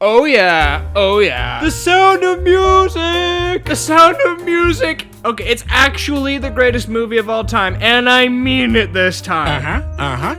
Oh yeah, oh yeah. The Sound of Music! The Sound of Music! Okay, it's actually the greatest movie of all time, and I mean it this time.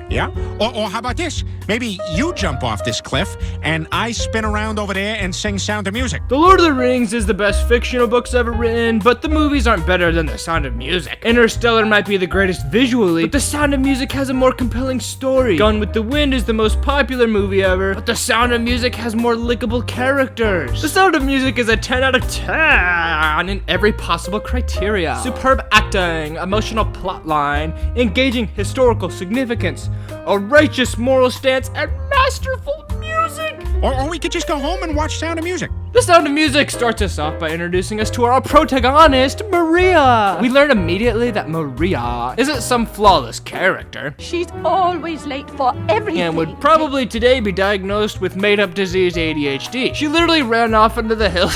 Yeah. Or how about this? Maybe you jump off this cliff, and I spin around over there and sing Sound of Music. The Lord of the Rings is the best fictional books ever written, but the movies aren't better than The Sound of Music. Interstellar might be the greatest visually, but The Sound of Music has a more compelling story. Gone with the Wind is the most popular movie ever, but The Sound of Music has more likable characters. The Sound of Music is a 10 out of 10 in every possible criteria. Superb acting, emotional plotline, engaging historical significance, a righteous moral stance, and masterful music. Or we could just go home and watch Sound of Music. The Sound of Music starts us off by introducing us to our protagonist, Maria. We learn immediately that Maria isn't some flawless character. She's always late for everything. And would probably today be diagnosed with made-up disease ADHD. She literally ran off into the hills.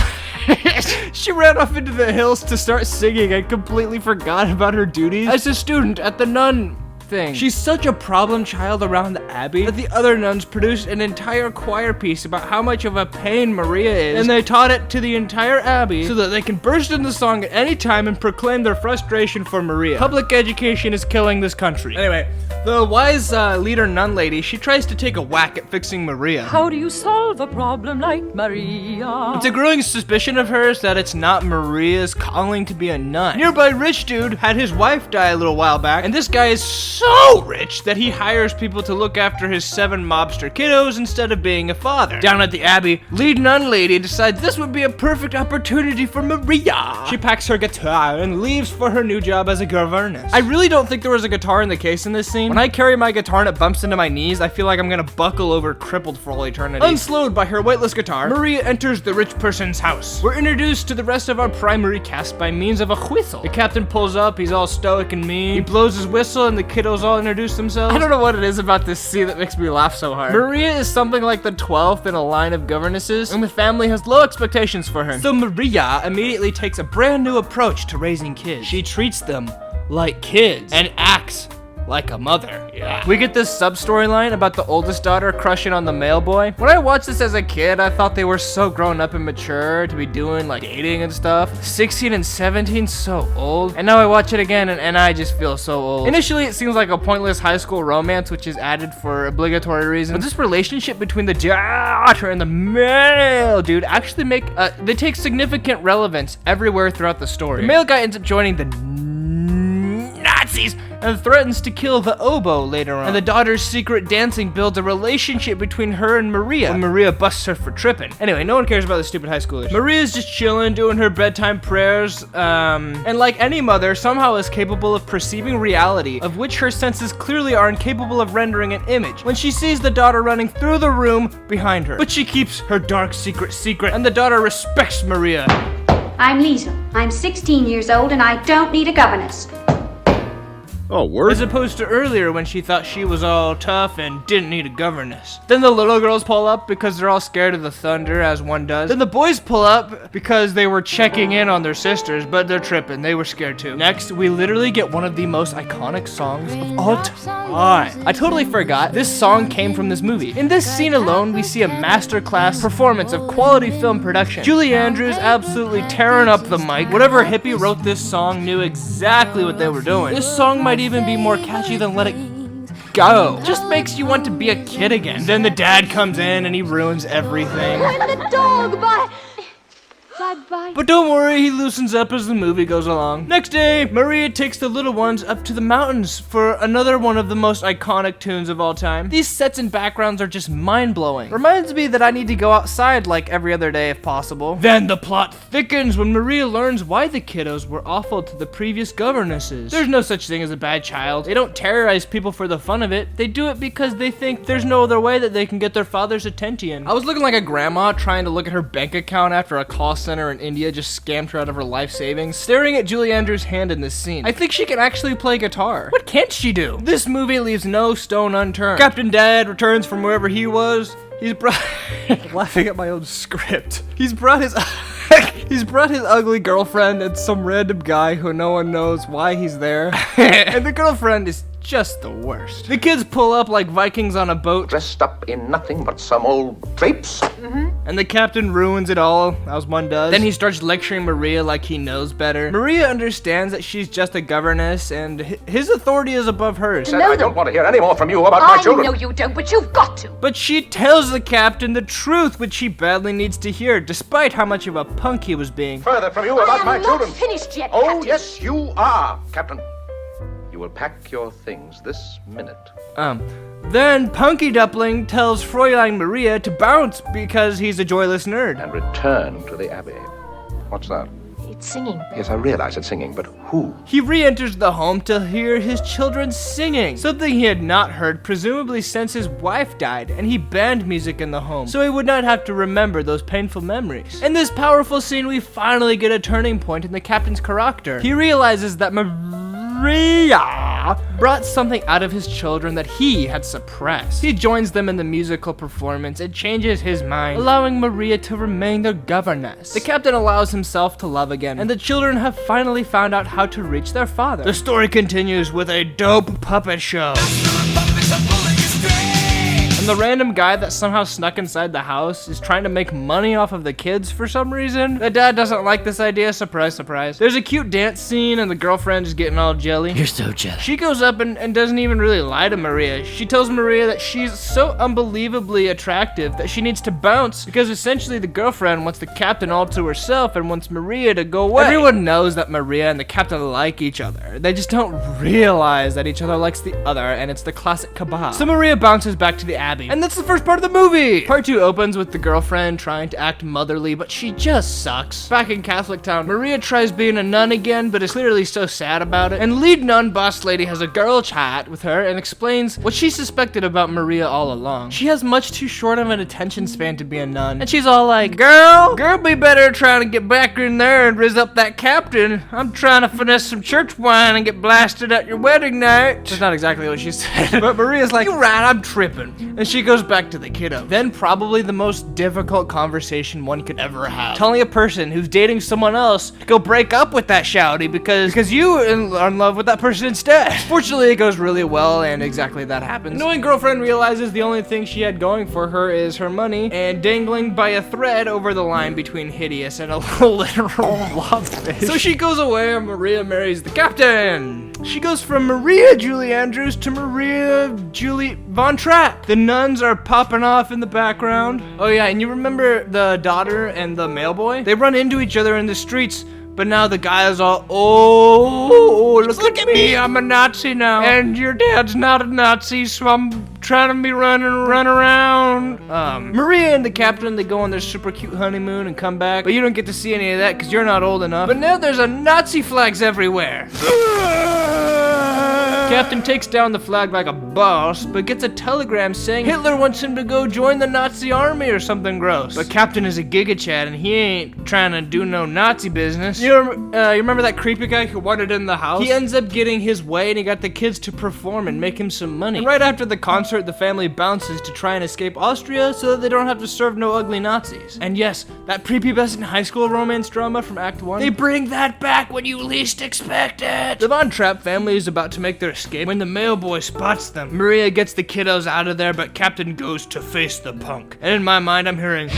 She ran off into the hills to start singing and completely forgot about her duties as a student at the nun thing. She's such a problem child around the abbey that the other nuns produced an entire choir piece about how much of a pain Maria is, and they taught it to the entire abbey so that they can burst into song at any time and proclaim their frustration for Maria. Public education is killing this country. Anyway, the wise leader nun lady, she tries to take a whack at fixing Maria. How do you solve a problem like Maria? It's a growing suspicion of hers that it's not Maria's calling to be a nun. Nearby rich dude had his wife die a little while back, and this guy is so rich that he hires people to look after his 7 mobster kiddos instead of being a father. Down at the abbey, lead nun lady decides this would be a perfect opportunity for Maria. She packs her guitar and leaves for her new job as a governess. I really don't think there was a guitar in the case in this scene. When I carry my guitar and it bumps into my knees, I feel like I'm gonna buckle over crippled for all eternity. Unslowed by her weightless guitar, Maria enters the rich person's house. We're introduced to the rest of our primary cast by means of a whistle. The captain pulls up, he's all stoic and mean. He blows his whistle and the kiddos all introduce themselves. I don't know what it is about this scene that makes me laugh so hard. Maria is something like the 12th in a line of governesses, and the family has low expectations for her. So Maria immediately takes a brand new approach to raising kids. She treats them like kids and acts like a mother. Yeah. We get this sub-storyline about the oldest daughter crushing on the male boy. When I watched this as a kid, I thought they were so grown up and mature to be doing like dating and stuff. 16 and 17, so old. And now I watch it again and I just feel so old. Initially, it seems like a pointless high school romance, which is added for obligatory reasons. But this relationship between the daughter and the male dude actually they take significant relevance everywhere throughout the story. The male guy ends up joining the Nazis and threatens to kill the oboe later on. And the daughter's secret dancing builds a relationship between her and Maria when Maria busts her for tripping. Anyway, no one cares about the stupid high schoolers. Maria's just chilling, doing her bedtime prayers, and like any mother, somehow is capable of perceiving reality, of which her senses clearly are incapable of rendering an image, when she sees the daughter running through the room behind her. But she keeps her dark secret, and the daughter respects Maria. I'm Liesel. I'm 16 years old and I don't need a governess. Oh, word? As opposed to earlier when she thought she was all tough and didn't need a governess. Then the little girls pull up because they're all scared of the thunder, as one does. Then the boys pull up because they were checking in on their sisters, but they're tripping. They were scared too. Next, we literally get one of the most iconic songs of all time. I totally forgot this song came from this movie. In this scene alone, we see a masterclass performance of quality film production. Julie Andrews absolutely tearing up the mic. Whatever hippie wrote this song knew exactly what they were doing. This song might even be more catchy than Let It Go. Just makes you want to be a kid again. Then the dad comes in and he ruins everything. When the dog But don't worry, he loosens up as the movie goes along. Next day, Maria takes the little ones up to the mountains for another one of the most iconic tunes of all time. These sets and backgrounds are just mind-blowing. Reminds me that I need to go outside like every other day if possible. Then the plot thickens when Maria learns why the kiddos were awful to the previous governesses. There's no such thing as a bad child. They don't terrorize people for the fun of it. They do it because they think there's no other way that they can get their father's attention. I was looking like a grandma trying to look at her bank account after a call center in India just scammed her out of her life savings, staring at Julie Andrews' hand in this scene. I think she can actually play guitar. What can't she do? This movie leaves no stone unturned. Captain Dad returns from wherever he was. He's brought laughing at my own script. He's brought his ugly girlfriend and some random guy who no one knows why he's there. And the girlfriend is just the worst. The kids pull up like Vikings on a boat, Dressed up in nothing but some old drapes. and the captain ruins it all, as one does. Then he starts lecturing Maria like he knows better. Maria understands that she's just a governess, and his authority is above hers. Said, I don't want to hear any more from you about my I children. know you don't, but you've got to. But she tells the captain the truth, which he badly needs to hear, despite how much of a punk he was being. Further from you about my I'm children. not finished yet, Oh, Captain. yes, you are, Captain. You will pack your things this minute. Then Punky Dumpling tells Fräulein Maria to bounce because he's a joyless nerd. And return to the Abbey. What's that? It's singing. Yes, I realize it's singing, but who? He re-enters the home to hear his children singing, something he had not heard presumably since his wife died, and he banned music in the home, so he would not have to remember those painful memories. In this powerful scene, we finally get a turning point in the captain's character. He realizes that Maria brought something out of his children that he had suppressed. He joins them in the musical performance and changes his mind, allowing Maria to remain their governess. The captain allows himself to love again, and the children have finally found out how to reach their father. The story continues with a dope puppet show. And the random guy that somehow snuck inside the house is trying to make money off of the kids for some reason. The dad doesn't like this idea, surprise, surprise. There's a cute dance scene and the girlfriend is getting all jelly. You're so jelly. She goes up and doesn't even really lie to Maria. She tells Maria that she's so unbelievably attractive that she needs to bounce because essentially the girlfriend wants the captain all to herself and wants Maria to go away. Everyone knows that Maria and the captain like each other. They just don't realize that each other likes the other, and it's the classic kebab. So Maria bounces back to the Abbey. And that's the first part of the movie! Part 2 opens with the girlfriend trying to act motherly, but she just sucks. Back in Catholic town, Maria tries being a nun again, but is clearly so sad about it. And lead nun boss lady has a girl chat with her and explains what she suspected about Maria all along. She has much too short of an attention span to be a nun. And she's all like, Girl be better trying to get back in there and riz up that captain. I'm trying to finesse some church wine and get blasted at your wedding night. That's not exactly what she said. But Maria's like, You're right, I'm tripping. And she goes back to the kiddo. Then probably the most difficult conversation one could ever have. Telling a person who's dating someone else to go break up with that shouty because you are in love with that person instead. Fortunately, it goes really well and exactly that happens. Knowing girlfriend realizes the only thing she had going for her is her money and dangling by a thread over the line between hideous and a literal blobfish. So she goes away and Maria marries the captain. She goes from Maria Julie Andrews to Maria Julie Von Trapp. The nuns are popping off in the background. Oh yeah, and you remember the daughter and the male boy? They run into each other in the streets, but now the guy is all, look at me, I'm a Nazi now. And your dad's not a Nazi, so I'm trying to be run around. Maria and the captain, they go on their super cute honeymoon and come back, but you don't get to see any of that because you're not old enough. But now there's a Nazi flags everywhere. Captain takes down the flag like a boss, but gets a telegram saying Hitler wants him to go join the Nazi army or something gross. But Captain is a Giga Chad and he ain't trying to do no Nazi business. You remember that creepy guy who wanted in the house? He ends up getting his way and he got the kids to perform and make him some money. And right after the concert, the family bounces to try and escape Austria so that they don't have to serve no ugly Nazis. And yes, that prepubescent high school romance drama from Act 1, they bring that back when you least expect it. The Von Trapp family is about to make their escape when the male boy spots them. Maria gets the kiddos out of there, but Captain goes to face the punk. And in my mind, I'm hearing,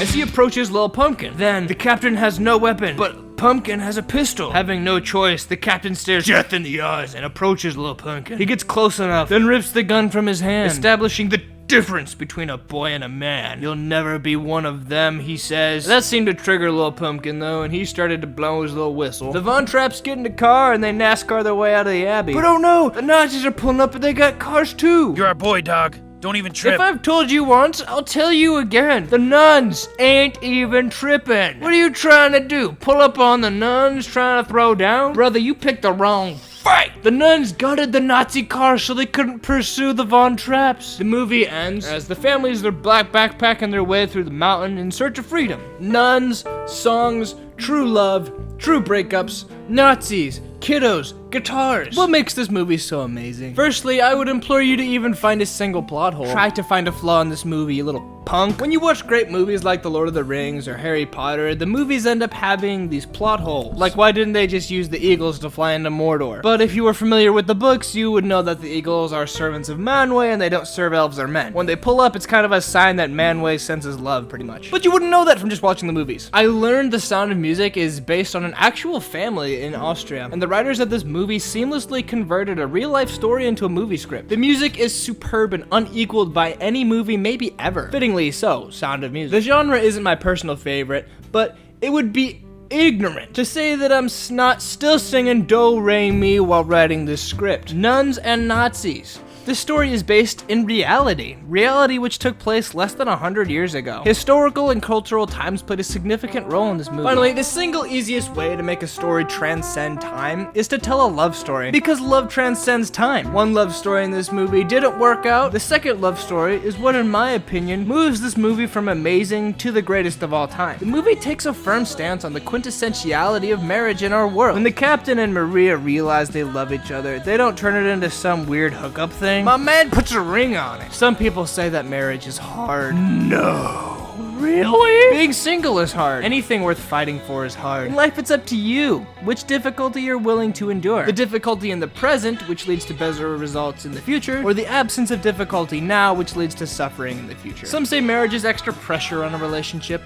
as he approaches Lil Pumpkin. Then the captain has no weapon, but Pumpkin has a pistol. Having no choice, the captain stares death in the eyes and approaches Lil Pumpkin. He gets close enough, then rips the gun from his hand, establishing the difference between a boy and a man. You'll never be one of them, he says. That seemed to trigger Lil Pumpkin though, and he started to blow his little whistle. The Von Trapps get in the car and they NASCAR their way out of the Abbey. But oh no, the Nazis are pulling up and they got cars too. You're a boy, dog. Don't even trip. If I've told you once, I'll tell you again. The nuns ain't even tripping. What are you trying to do? Pull up on the nuns trying to throw down? Brother, you picked the wrong fight. The nuns gutted the Nazi car so they couldn't pursue the Von Trapps. The movie ends as the families are backpacking their way through the mountain in search of freedom. Nuns, songs, true love, true breakups, Nazis, kiddos, guitars. What makes this movie so amazing? Firstly, I would implore you to even find a single plot hole. Try to find a flaw in this movie, you little punk. When you watch great movies like The Lord of the Rings or Harry Potter, the movies end up having these plot holes. Like, why didn't they just use the eagles to fly into Mordor? But if you were familiar with the books, you would know that the eagles are servants of Manwë and they don't serve elves or men. When they pull up, it's kind of a sign that Manwë senses love, pretty much. But you wouldn't know that from just watching the movies. I learned The Sound of Music is based on an actual family in Austria, and the writers of this movie seamlessly converted a real-life story into a movie script. The music is superb and unequaled by any movie maybe ever. Fittingly so, Sound of Music. The genre isn't my personal favorite, but it would be ignorant to say that I'm not still singing Do Re Mi while writing this script. Nuns and Nazis. This story is based in reality which took place less than 100 years ago. Historical and cultural times played a significant role in this movie. Finally, the single easiest way to make a story transcend time is to tell a love story, because love transcends time. One love story in this movie didn't work out. The second love story is what, in my opinion, moves this movie from amazing to the greatest of all time. The movie takes a firm stance on the quintessentiality of marriage in our world. When the captain and Maria realize they love each other, they don't turn it into some weird hookup thing. My man puts a ring on it. Some people say that marriage is hard. No. Really? Being single is hard. Anything worth fighting for is hard. In life, it's up to you which difficulty you're willing to endure. The difficulty in the present, which leads to better results in the future, or the absence of difficulty now, which leads to suffering in the future. Some say marriage is extra pressure on a relationship.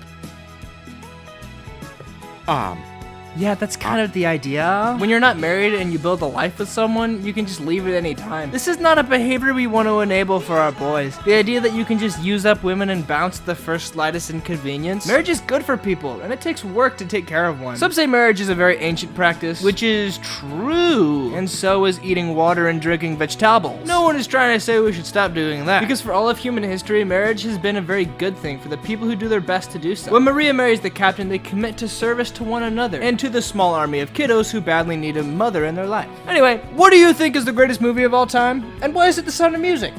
Yeah, that's kind of the idea. When you're not married and you build a life with someone, you can just leave at any time. This is not a behavior we want to enable for our boys. The idea that you can just use up women and bounce at the first slightest inconvenience. Marriage is good for people, and it takes work to take care of one. Some say marriage is a very ancient practice, which is true, and so is eating water and drinking vegetables. No one is trying to say we should stop doing that, because for all of human history, marriage has been a very good thing for the people who do their best to do so. When Maria marries the captain, they commit to service to one another, and to the small army of kiddos who badly need a mother in their life. Anyway, what do you think is the greatest movie of all time? And why is it The Sound of Music?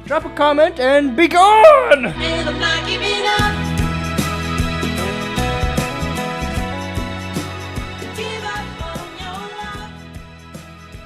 Drop a comment and be gone!